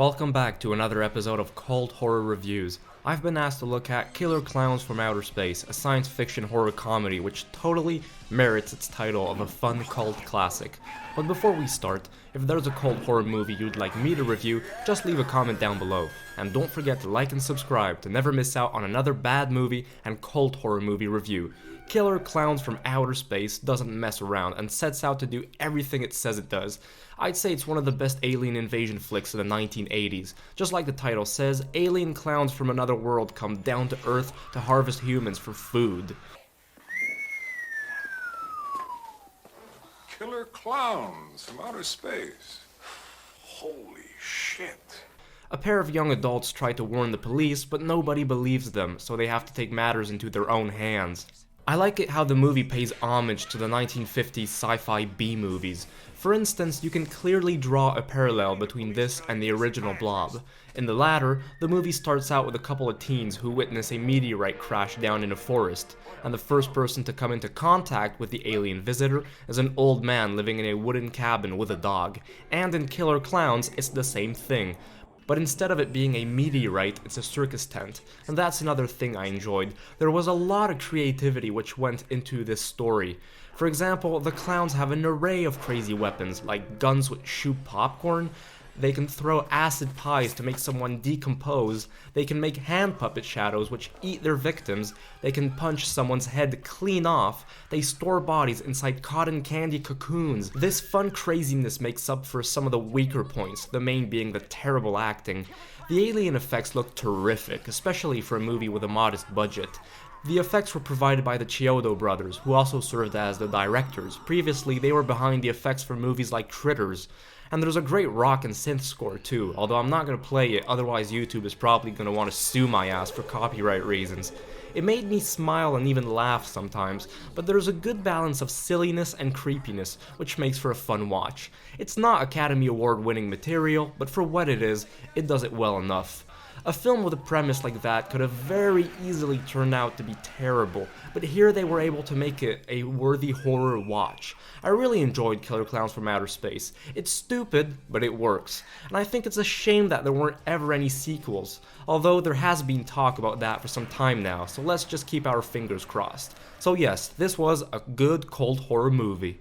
Welcome back to another episode of Cult Horror Reviews. I've been asked to look at Killer Klowns from Outer Space, a science fiction horror comedy which totally merits its title of a fun cult classic. But before we start, if there's a cult horror movie you'd like me to review, just leave a comment down below. And don't forget to like and subscribe to never miss out on another bad movie and cult horror movie review. Killer Klowns from Outer Space doesn't mess around and sets out to do everything it says it does. I'd say it's one of the best alien invasion flicks of the 1980s. Just like the title says, alien clowns from another world come down to Earth to harvest humans for food. Killer Klowns from outer space. Holy shit. A pair of young adults try to warn the police, but nobody believes them, so they have to take matters into their own hands. I like it how the movie pays homage to the 1950s sci-fi B-movies. For instance, you can clearly draw a parallel between this and the original Blob. In the latter, the movie starts out with a couple of teens who witness a meteorite crash down in a forest, and the first person to come into contact with the alien visitor is an old man living in a wooden cabin with a dog. And in Killer Klowns, it's the same thing. But instead of it being a meteorite, it's a circus tent, and that's another thing I enjoyed. There was a lot of creativity which went into this story. For example, the clowns have an array of crazy weapons, like guns which shoot popcorn. They can throw acid pies to make someone decompose. They can make hand puppet shadows which eat their victims. They can punch someone's head clean off. They store bodies inside cotton candy cocoons. This fun craziness makes up for some of the weaker points, the main being the terrible acting. The alien effects look terrific, especially for a movie with a modest budget. The effects were provided by the Chiodo brothers, who also served as the directors. Previously, they were behind the effects for movies like Critters. And there's a great rock and synth score too, although I'm not going to play it, otherwise YouTube is probably going to want to sue my ass for copyright reasons. It made me smile and even laugh sometimes, but there's a good balance of silliness and creepiness, which makes for a fun watch. It's not Academy Award winning material, but for what it is, it does it well enough. A film with a premise like that could have very easily turned out to be terrible, but here they were able to make it a worthy horror watch. I really enjoyed Killer Klowns from Outer Space. It's stupid, but it works. And I think it's a shame that there weren't ever any sequels, although there has been talk about that for some time now, so let's just keep our fingers crossed. So yes, this was a good cult horror movie.